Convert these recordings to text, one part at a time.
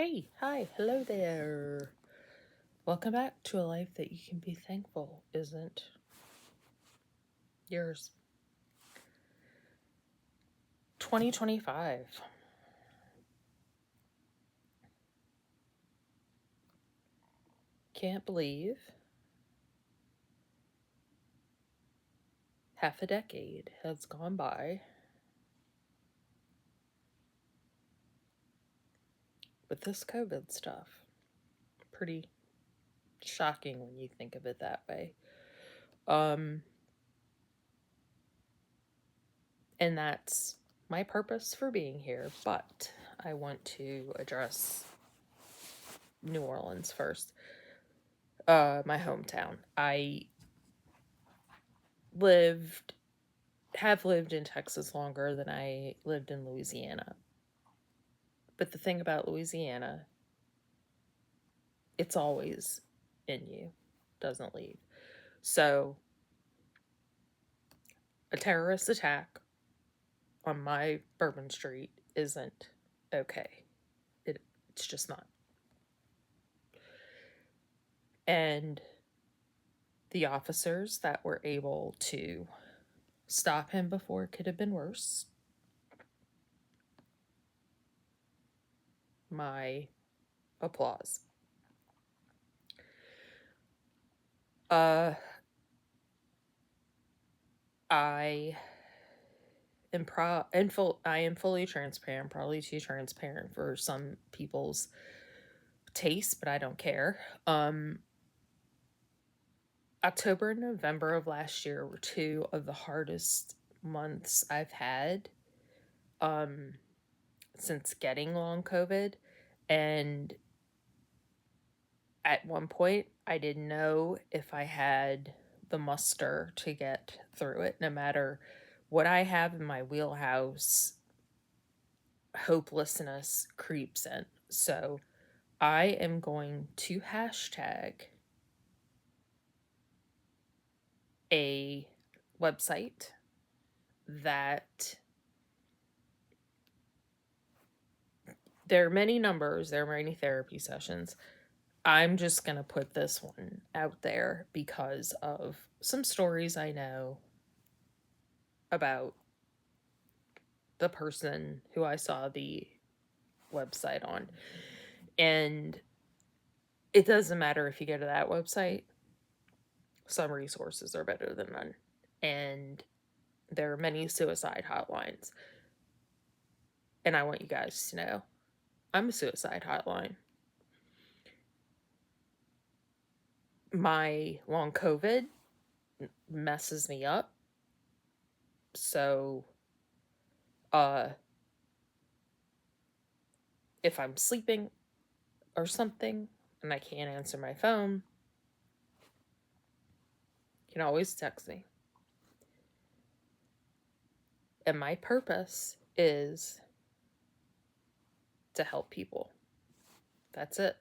Hey, hi, hello there. Welcome back to a life that you can be thankful isn't yours. 2025. Can't believe half a decade has gone by with this COVID stuff. Pretty shocking when you think of it that way. And that's my purpose for being here, but I want to address New Orleans first. My hometown. I have lived in Texas longer than I lived in Louisiana. But the thing about Louisiana, it's always in you, doesn't leave. So, a terrorist attack on my Bourbon Street isn't okay. It's just not. And the officers that were able to stop him before it could have been worse, my applause. I I am fully transparent, probably too transparent for some people's taste, but I don't care. October and November of last year were two of the hardest months I've had since getting long COVID. And at one point, I didn't know if I had the muster to get through it. No matter what I have in my wheelhouse, hopelessness creeps in. So I am going to hashtag a website that there are many numbers, there are many therapy sessions. I'm just going to put this one out there because of some stories I know about the person who I saw the website on. And it doesn't matter if you go to that website, some resources are better than none. And there are many suicide hotlines. And I want you guys to know I'm a suicide hotline. My long COVID messes me up. So, if I'm sleeping or something and I can't answer my phone, you can always text me. And my purpose is to help people. That's it.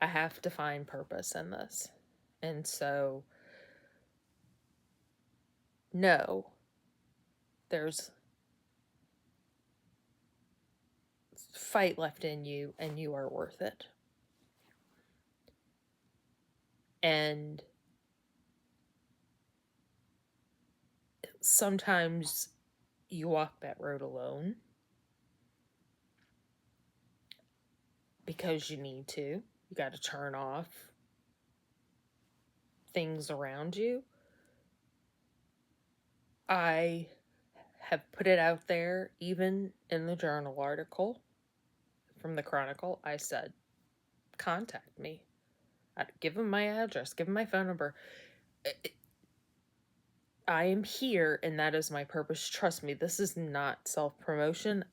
I have to find purpose in this. And so, no, there's fight left in you and you are worth it. And sometimes you walk that road alone because you need to. You got to turn off things around you. I have put it out there, even in the journal article from the Chronicle. I said, contact me. I'd give them my address, give them my phone number. I am here, and that is my purpose. Trust me, this is not self-promotion.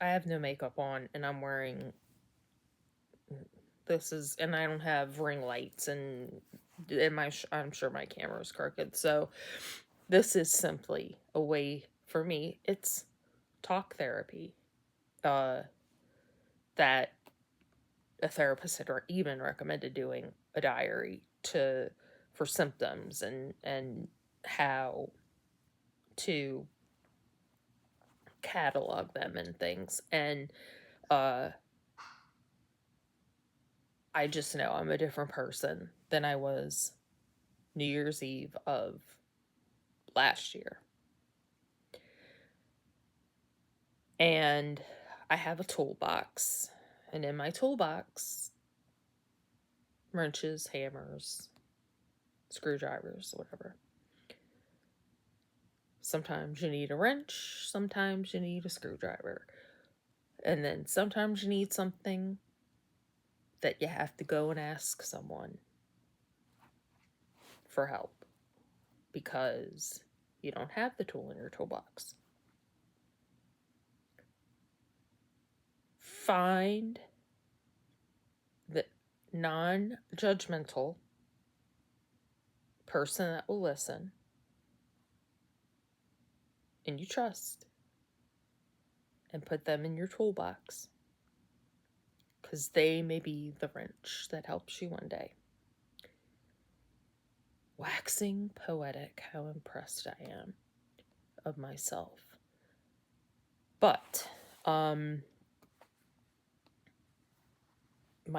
I have no makeup on, and I'm wearing and I don't have ring lights, and I'm sure my camera is crooked. So this is simply a way for me. It's talk therapy. That a therapist had even recommended doing a diary for symptoms and how to catalog them and things. And I just know I'm a different person than I was New Year's Eve of last year. And I have a toolbox. And in my toolbox, wrenches, hammers, screwdrivers, whatever. Sometimes you need a wrench, sometimes you need a screwdriver. And then sometimes you need something that you have to go and ask someone for help because you don't have the tool in your toolbox. Find the non-judgmental person that will listen and you trust, and put them in your toolbox, because they may be the wrench that helps you one day. Waxing poetic, how impressed I am of myself. But my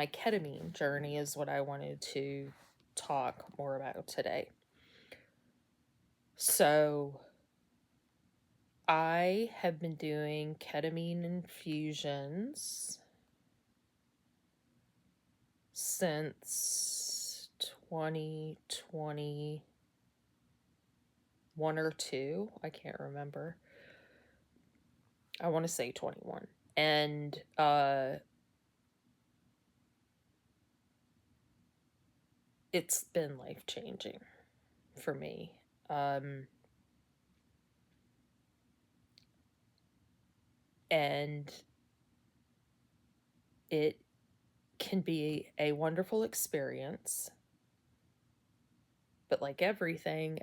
ketamine journey is what I wanted to talk more about today. So I have been doing ketamine infusions since 2021 or 2. I can't remember. I want to say 21. And it's been life-changing for me. And it can be a wonderful experience, but like everything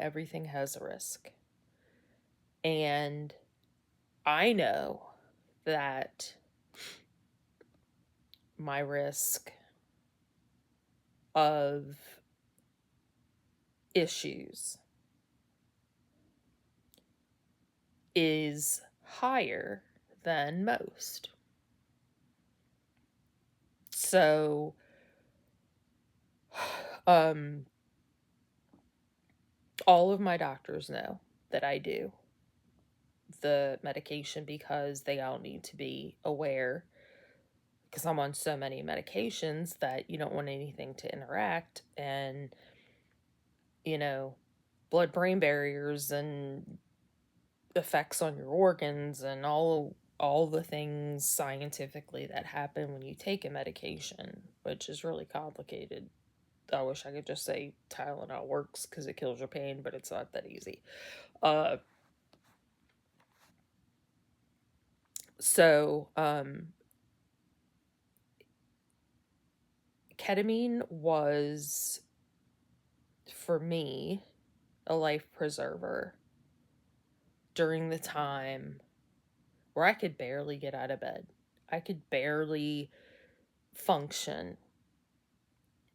has a risk. And I know that my risk of issues is higher than most. So, all of my doctors know that I do the medication because they all need to be aware, because I'm on so many medications that you don't want anything to interact, and blood-brain barriers and effects on your organs and all the things scientifically that happen when you take a medication, which is really complicated. I wish I could just say Tylenol works because it kills your pain, but it's not that easy. So ketamine was, for me, a life preserver during the time where I could barely get out of bed. I could barely function.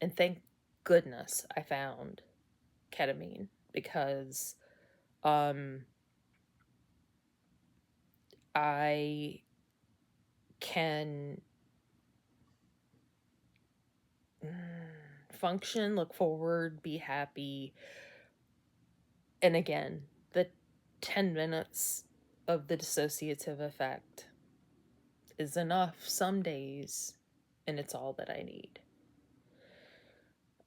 And thank goodness I found ketamine, because I can function, look forward, be happy. And again, the 10 minutes of the dissociative effect is enough some days, and it's all that I need.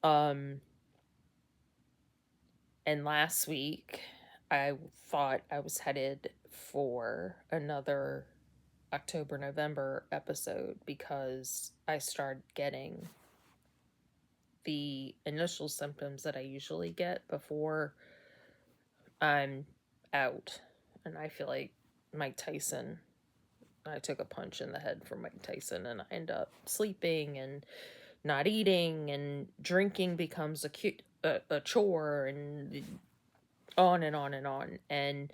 And last week, I thought I was headed for another October-November episode because I started getting the initial symptoms that I usually get before I'm out. And I feel like Mike Tyson. I took a punch in the head from Mike Tyson, and I end up sleeping and not eating, and drinking becomes a chore, and on and on and on. And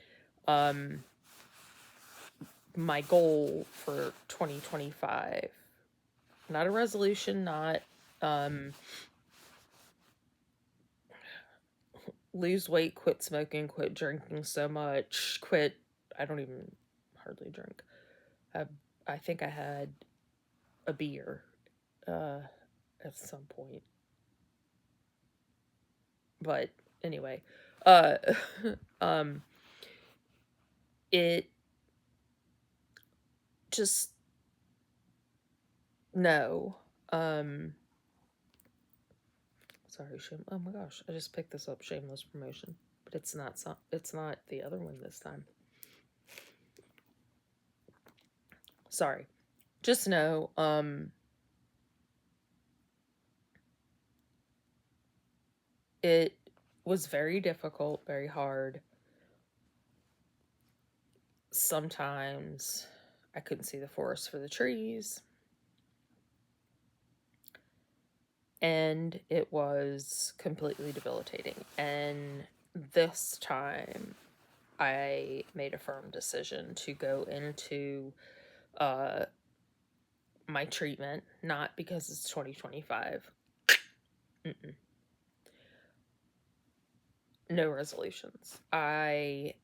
my goal for 2025, not a resolution, not lose weight, quit smoking, quit drinking so much, I don't even hardly drink. I think I had a beer at some point. But anyway, uh, it just, no. Sorry, oh my gosh, I just picked this up, shameless promotion. But it's not the other one this time. Sorry. Just know, it was very difficult, very hard. Sometimes I couldn't see the forest for the trees. And it was completely debilitating. And this time, I made a firm decision to go into my treatment, not because it's 2025. Mm-mm. No resolutions. I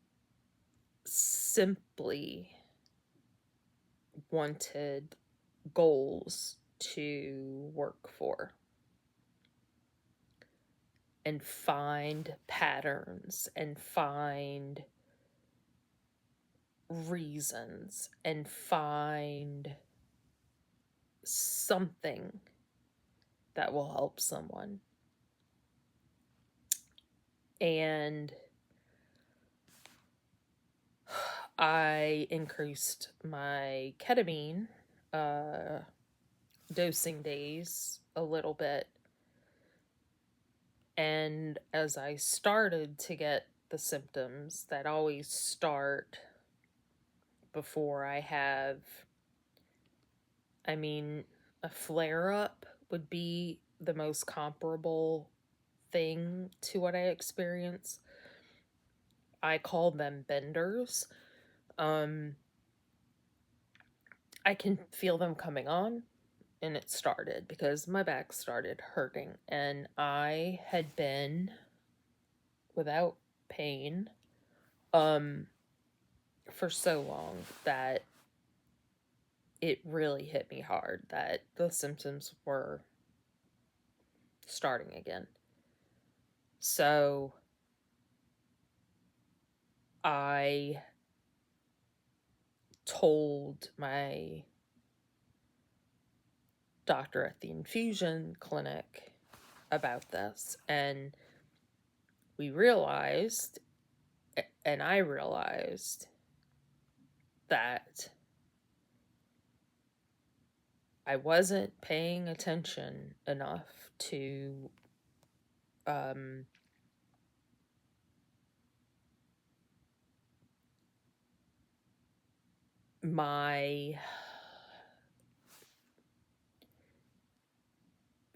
simply wanted goals to work for and find patterns and find reasons and find something that will help someone. And I increased my ketamine dosing days a little bit. And as I started to get the symptoms that always start before I have, a flare up would be the most comparable thing to what I experience. I call them benders. I can feel them coming on, and it started because my back started hurting, and I had been without pain for so long that it really hit me hard that the symptoms were starting again. So I told my doctor at the infusion clinic about this, and we realized, and I realized, that I wasn't paying attention enough to my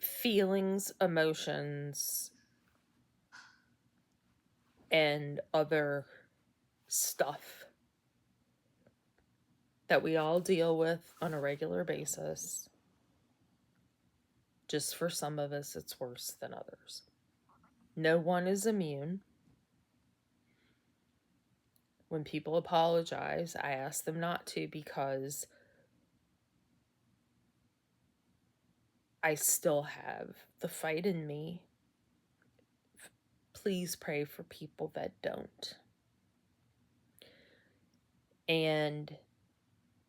feelings, emotions, and other stuff that we all deal with on a regular basis. Just for some of us, it's worse than others. No one is immune. When people apologize, I ask them not to because I still have the fight in me. Please pray for people that don't. And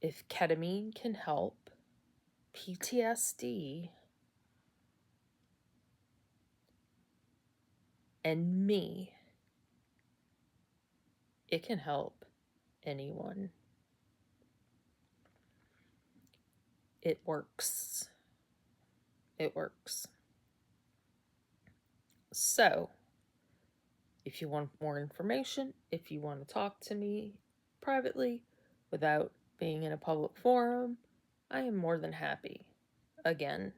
if ketamine can help PTSD and me, it can help anyone. It works. It works. So, if you want more information, if you want to talk to me privately without being in a public forum, I am more than happy. Again,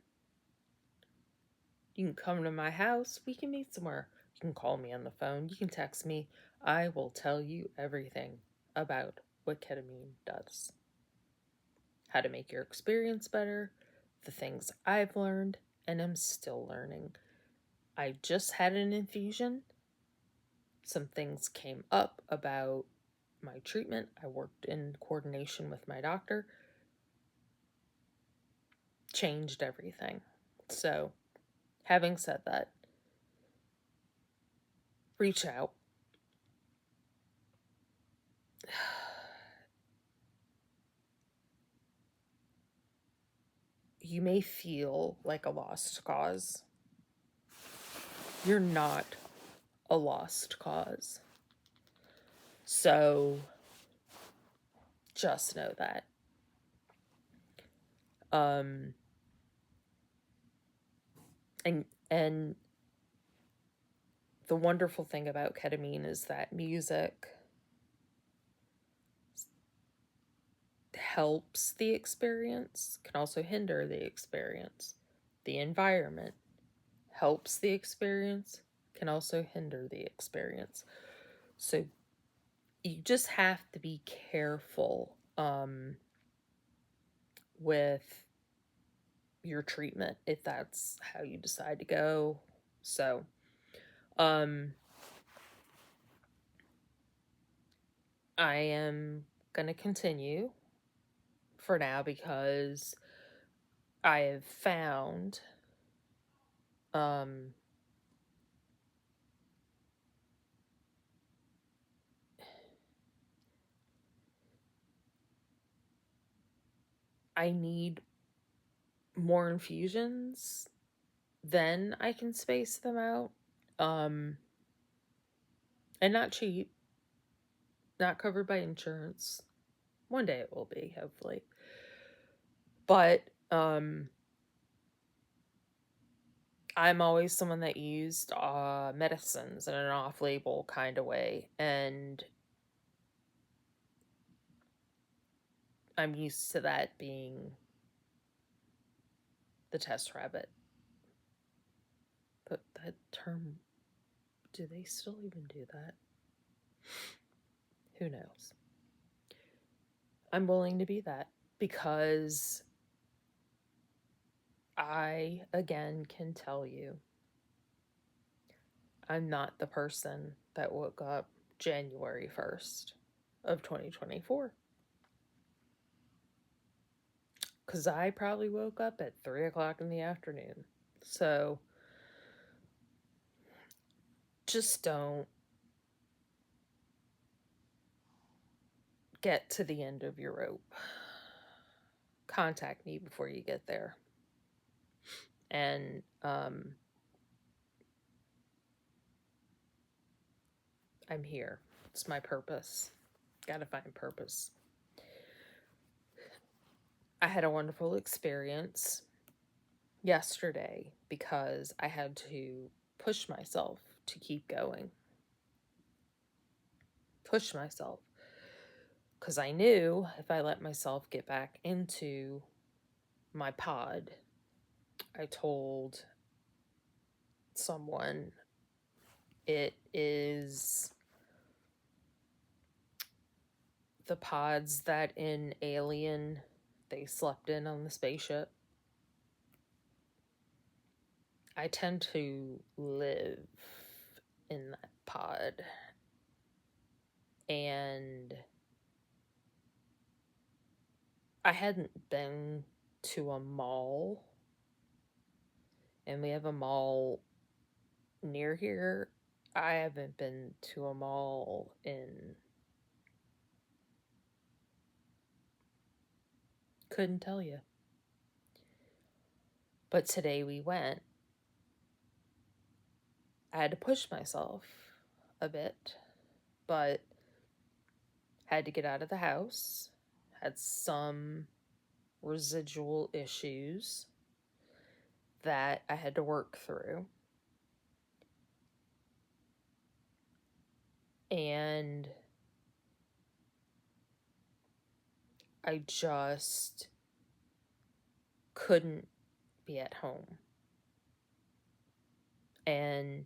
you can come to my house. We can meet somewhere. You can call me on the phone. You can text me. I will tell you everything about what ketamine does. How to make your experience better, the things I've learned, and am still learning. I just had an infusion. Some things came up about my treatment. I worked in coordination with my doctor. Changed everything. So, having said that, reach out. You may feel like a lost cause. You're not a lost cause. So, just know that. And the wonderful thing about ketamine is that music helps the experience, can also hinder the experience. The environment helps the experience, can also hinder the experience. So you just have to be careful with your treatment if that's how you decide to go. So I am going to continue for now because I have found I need more infusions, then I can space them out. And not cheap, not covered by insurance. One day it will be, hopefully. But I'm always someone that used medicines in an off-label kind of way, and I'm used to that being the test rabbit. But that term, do they still even do that? Who knows? I'm willing to be that because I, again, can tell you I'm not the person that woke up January 1st of 2024. Because I probably woke up at 3 o'clock in the afternoon. So just don't get to the end of your rope. Contact me before you get there. And I'm here. It's my purpose. Gotta find purpose. I had a wonderful experience yesterday because I had to push myself to keep going. Push myself. Because I knew if I let myself get back into my pod, I told someone it is the pods that in Alien they slept in on the spaceship. I tend to live in that pod. And I hadn't been to a mall. And we have a mall near here. I haven't been to a mall in... couldn't tell you. But today we went. I had to push myself a bit, but had to get out of the house, had some residual issues that I had to work through. And I just couldn't be at home. And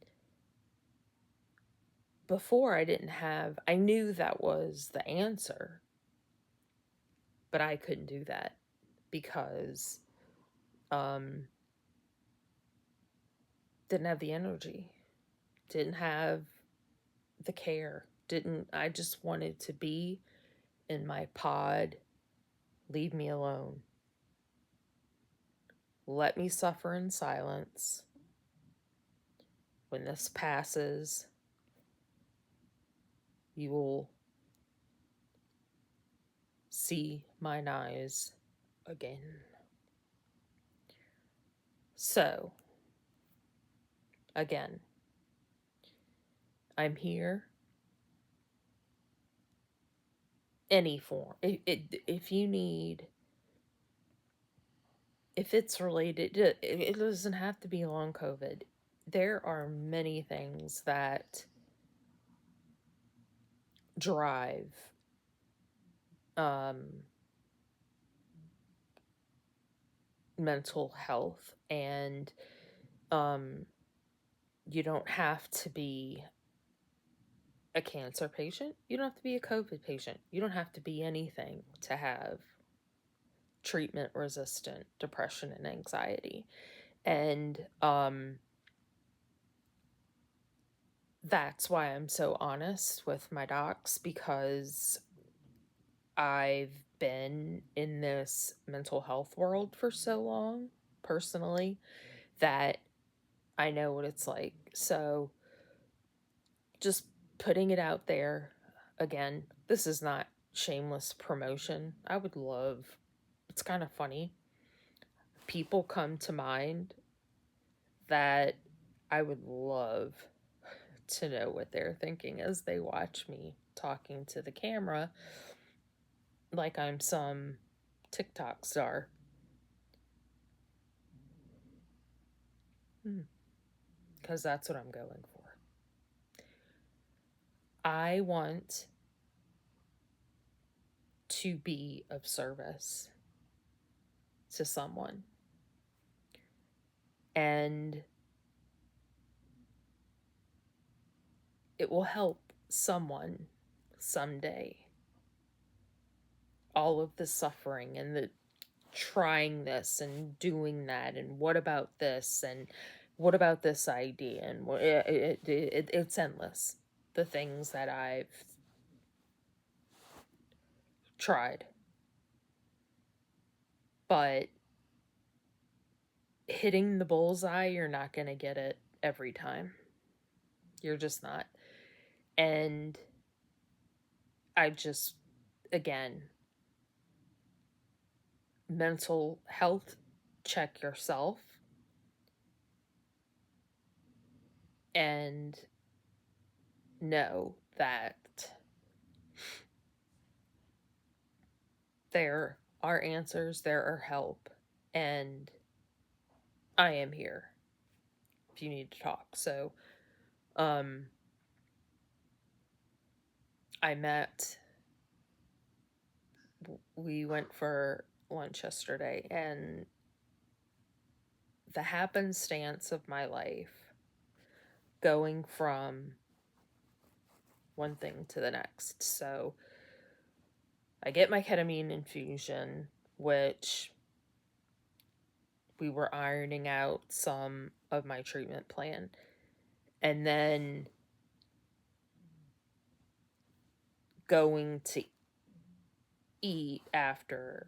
before I knew that was the answer, but I couldn't do that because didn't have the energy, didn't have the care, I just wanted to be in my pod, leave me alone. let me suffer in silence. When this passes, you will see mine eyes again. So, again, I'm here. Any form. If you need, if it's related, it doesn't have to be long COVID. There are many things that drive mental health, and you don't have to be a cancer patient. You don't have to be a COVID patient. You don't have to be anything to have treatment resistant depression and anxiety. And that's why I'm so honest with my docs, because I've been in this mental health world for so long, personally, that I know what it's like. So just putting it out there. Again, this is not shameless promotion. I would love, it's kind of funny. People come to mind that I would love to know what they're thinking as they watch me talking to the camera like I'm some TikTok star. Because that's what I'm going for. I want to be of service to someone. And it will help someone someday. All of the suffering and the trying this and doing that, and what about this, and what about this idea, and it's endless. The things that I've tried. But hitting the bullseye, you're not going to get it every time. You're just not. And I just, again, mental health, check yourself. And know that there are answers, there are help, and I am here if you need to talk. So, we went for lunch yesterday, and the happenstance of my life, going from one thing to the next. So, I get my ketamine infusion, which we were ironing out some of my treatment plan. And then going to eat after.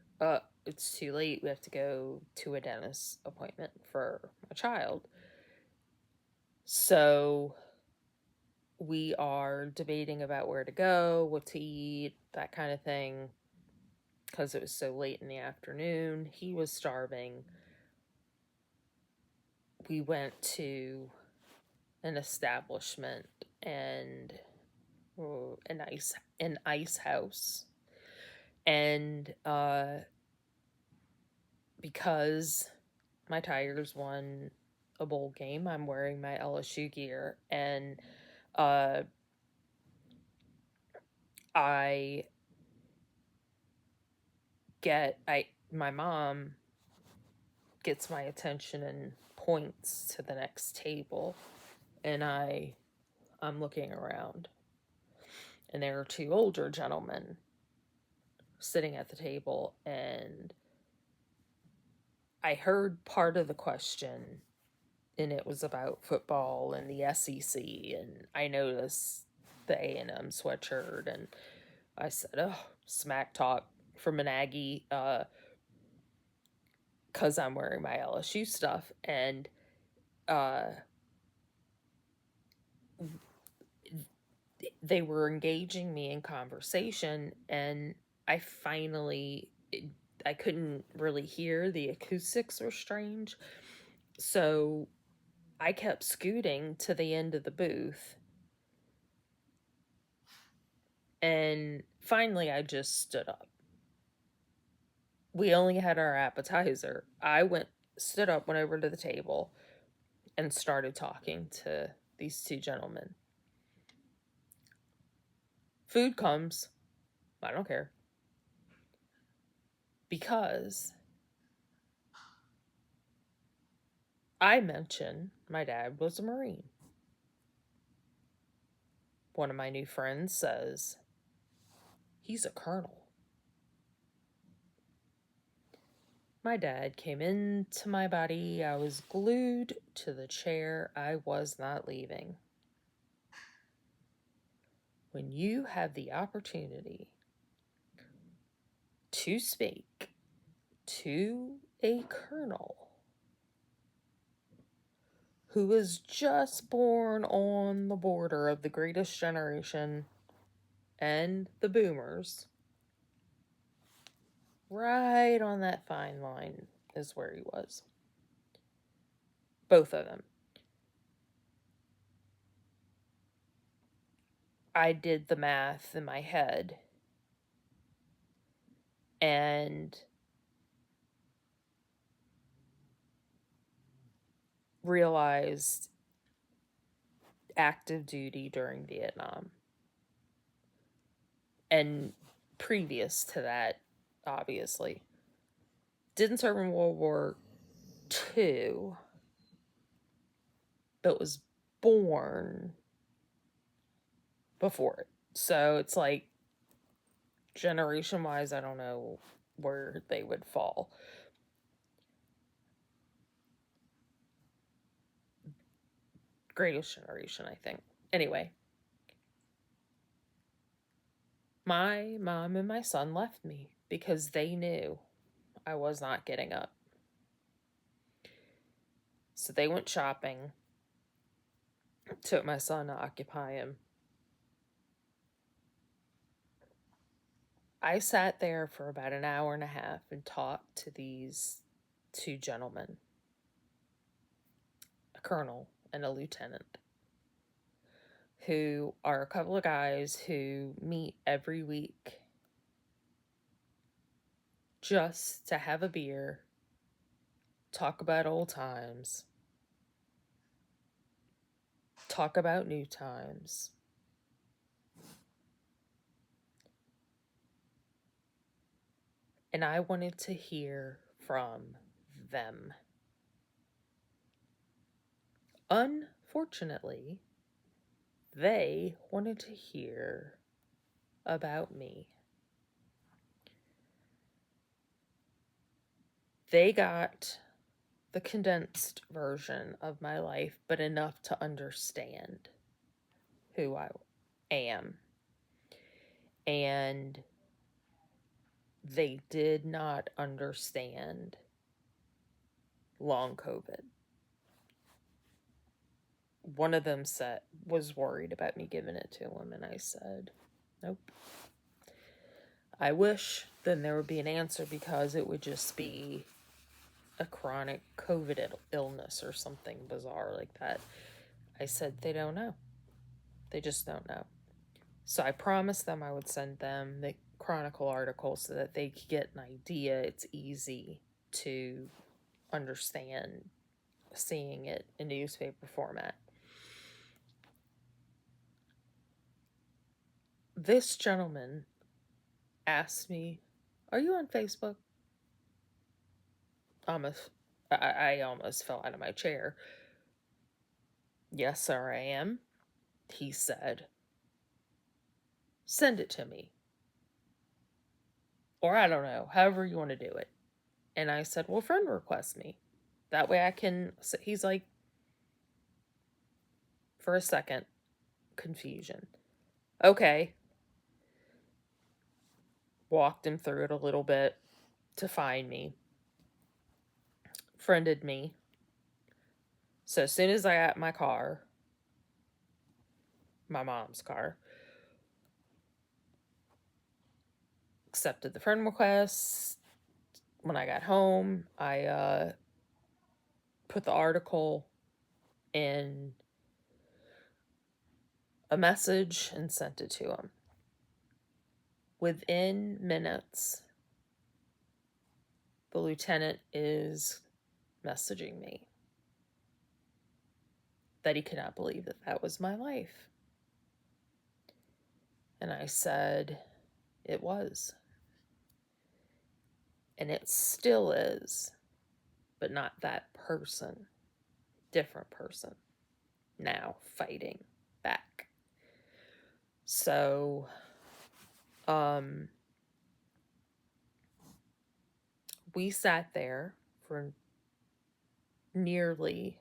It's too late. We have to go to a dentist appointment for a child. So we are debating about where to go, what to eat, that kind of thing, because it was so late in the afternoon. He was starving. We went to an establishment and an ice house. And because my Tigers won a bowl game, I'm wearing my LSU gear, and my mom gets my attention and points to the next table, and I'm looking around, and there are two older gentlemen sitting at the table, and I heard part of the question, and it was about football and the SEC, and I noticed the A&M sweatshirt, and I said, oh, smack talk from an Aggie. because I'm wearing my LSU stuff. And they were engaging me in conversation, and I finally, I couldn't really hear. The acoustics were strange. So I kept scooting to the end of the booth. And finally, I just stood up. We only had our appetizer. Stood up, went over to the table, and started talking to these two gentlemen. Food comes. I don't care. Because I mentioned my dad was a Marine. One of my new friends says, he's a colonel. My dad came into my body. I was glued to the chair. I was not leaving. When you have the opportunity to speak to a colonel who was just born on the border of the greatest generation and the boomers, right on that fine line is where he was. Both of them. I did the math in my head and realized active duty during Vietnam. And previous to that, obviously. Didn't serve in World War II, but was born before it. So it's like, generation wise, I don't know where they would fall. Greatest generation, I think. Anyway, my mom and my son left me because they knew I was not getting up. So they went shopping, took my son to occupy him. I sat there for about an hour and a half and talked to these two gentlemen, a colonel and a lieutenant, who are a couple of guys who meet every week just to have a beer, talk about old times, talk about new times. And I wanted to hear from them. Unfortunately, they wanted to hear about me. They got the condensed version of my life, but enough to understand who I am. And they did not understand long COVID. One of them was worried about me giving it to him, and I said, nope. I wish then there would be an answer, because it would just be a chronic COVID illness or something bizarre like that. I said they don't know. They just don't know. So I promised them I would send them the Chronicle article so that they could get an idea. It's easy to understand seeing it in newspaper format. This gentleman asked me, "Are you on Facebook?" I almost fell out of my chair. "Yes, sir, I am." He said, "Send it to me." Or I don't know, however you want to do it. And I said, "Well, friend request me. That way I can." He's like, for a second, confusion. Okay. Walked him through it a little bit to find me. friended me. So as soon as I got my car, my mom's car, accepted the friend request. When I got home, I put the article in a message and sent it to him. Within minutes, the lieutenant is messaging me that he could not believe that that was my life. And I said, it was. And it still is, but not that person. Different person now fighting back. So, we sat there for nearly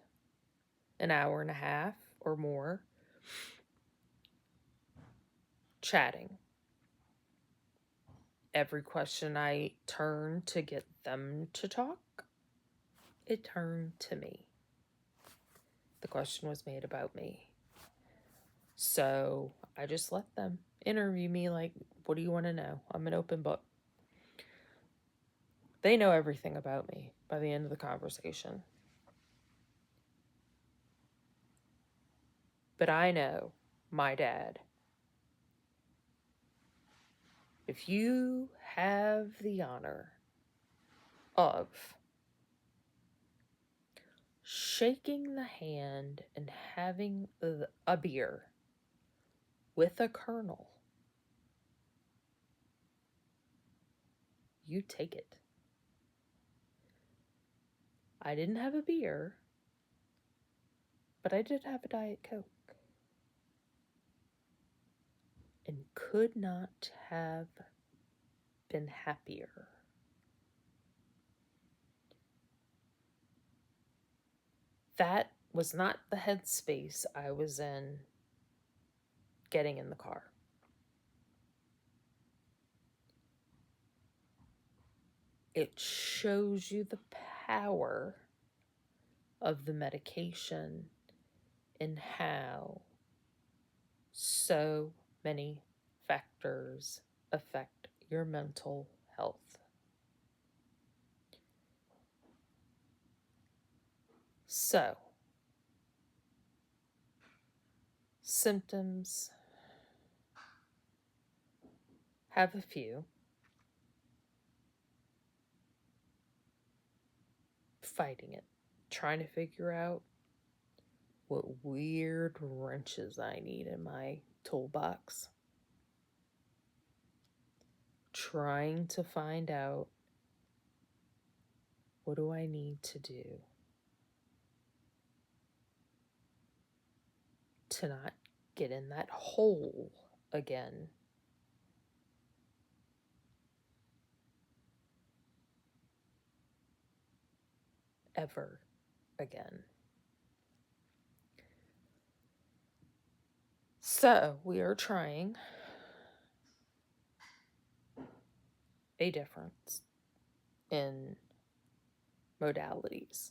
an hour and a half or more chatting. Every question I turned to get them to talk, it turned to me. The question was made about me. So I just let them interview me like, what do you want to know? I'm an open book. They know everything about me by the end of the conversation. But I know my dad. If you have the honor of shaking the hand and having a beer with a colonel, you take it. I didn't have a beer, but I did have a Diet Coke. And could not have been happier. That was not the headspace I was in getting in the car. It shows you the power of the medication and how so many factors affect your mental health. So, symptoms, have a few. Fighting it, trying to figure out what weird wrenches I need in my toolbox. Trying to find out, what do I need to do to not get in that hole again. Ever again. So we are trying a difference in modalities.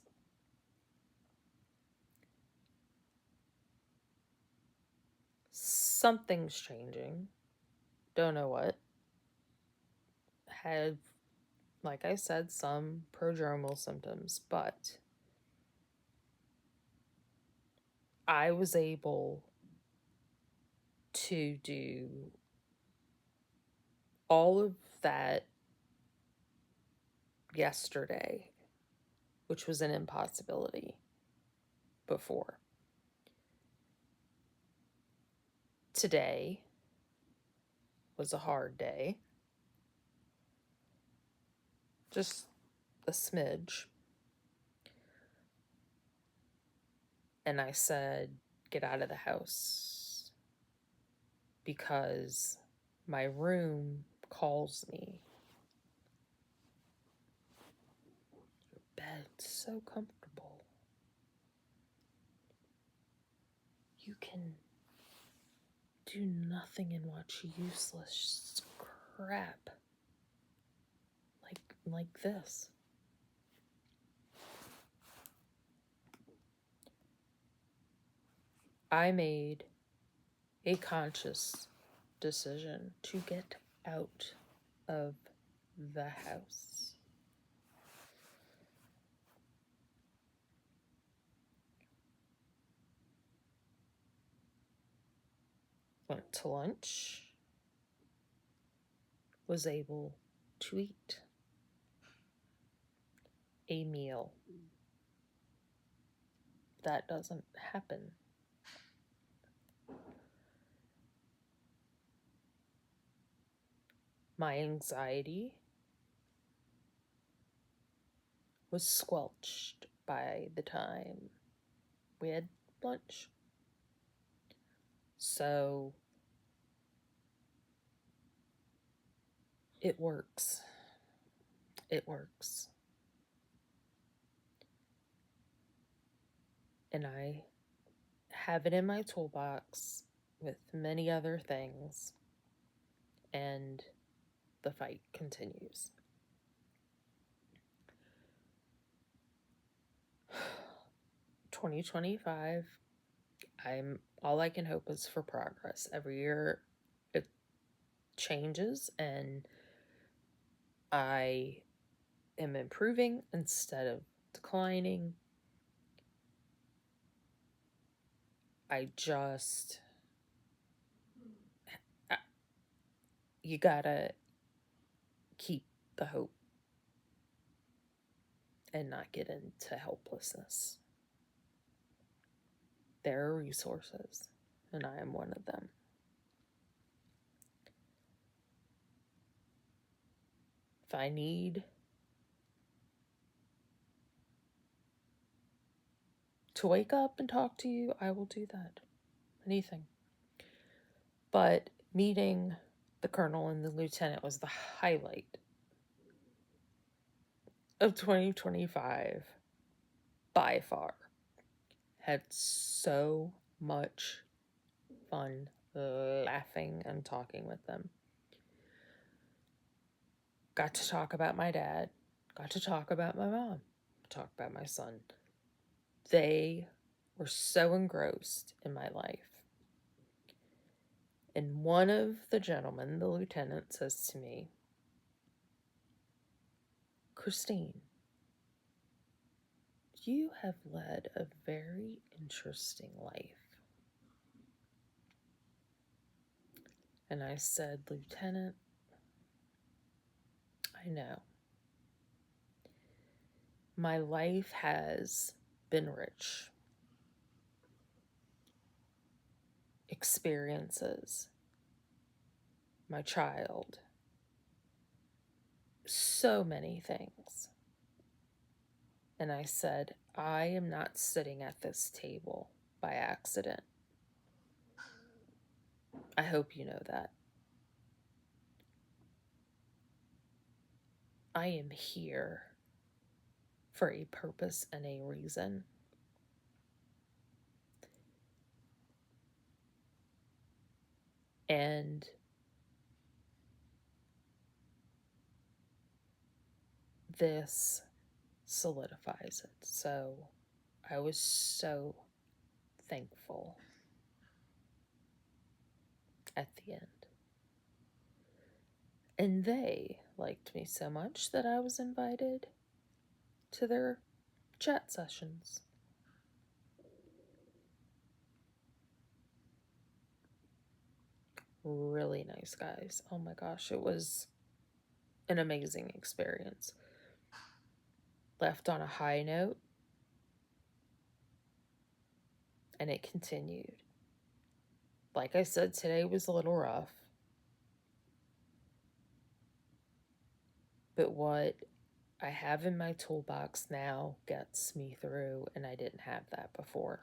Something's changing. Don't know what. Had, like I said, some prodromal symptoms, but I was able to do all of that yesterday, which was an impossibility before. Today was a hard day. Just a smidge. And I said, get out of the house because my room calls me. Your bed's so comfortable. You can do nothing and watch useless crap like this. I made a conscious decision to get out of the house. Went to lunch, was able to eat a meal. That doesn't happen. My anxiety was squelched by the time we had lunch. So it works. It works. And I have it in my toolbox with many other things, and the fight continues. 2025, all I can hope is for progress. Every year it changes, and I am improving instead of declining. You gotta keep the hope and not get into helplessness. There are resources, and I am one of them. If I need to wake up and talk to you, I will do that. Anything. But meeting the colonel and the lieutenant was the highlight of 2025 by far. Had so much fun laughing and talking with them. Got to talk about my dad, got to talk about my mom, talk about my son. They were so engrossed in my life. And one of the gentlemen, the lieutenant, says to me, Christine, you have led a very interesting life. And I said, Lieutenant, I know. My life has been rich. Experiences. My child. So many things. And I said, I am not sitting at this table by accident. I hope you know that. I am here for a purpose and a reason. And this solidifies it. So I was so thankful at the end. And they liked me so much that I was invited to their chat sessions. Really nice guys. Oh my gosh, it was an amazing experience. Left on a high note, and it continued. Like I said, today was a little rough. But what I have in my toolbox now gets me through, and I didn't have that before.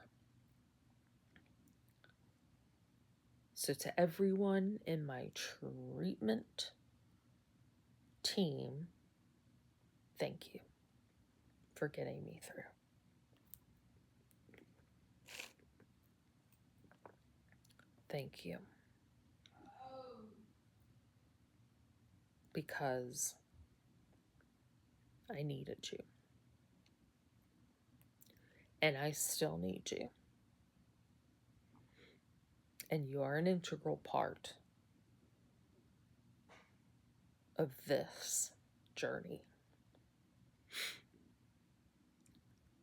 So to everyone in my treatment team, thank you for getting me through. Thank you. Because I needed you. And I still need you. And you are an integral part of this journey.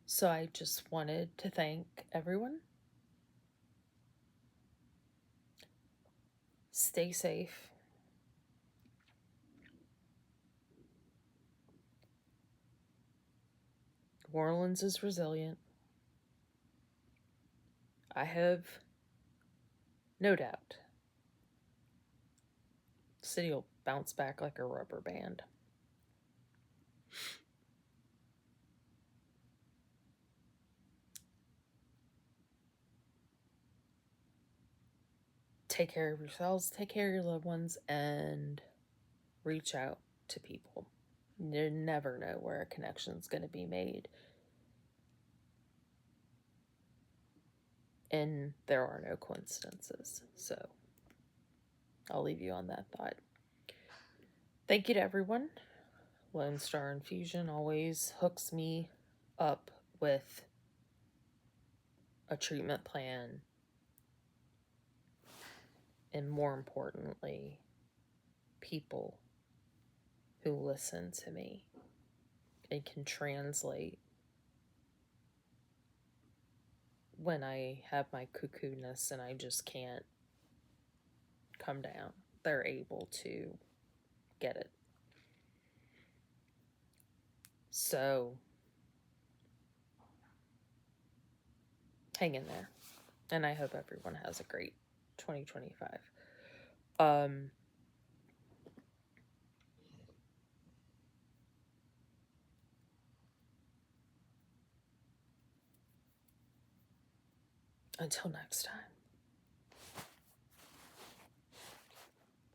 So I just wanted to thank everyone. Stay safe. New Orleans is resilient. I have no doubt the city will bounce back like a rubber band. Take care of yourselves, take care of your loved ones, and reach out to people. You never know where a connection's going to be made. And there are no coincidences. So I'll leave you on that thought. Thank you to everyone. Lone Star Infusion always hooks me up with a treatment plan. And more importantly, people who listen to me and can translate when I have my cuckoo-ness and I just can't come down. They're able to get it. So, hang in there. And I hope everyone has a great 2025. Until next time.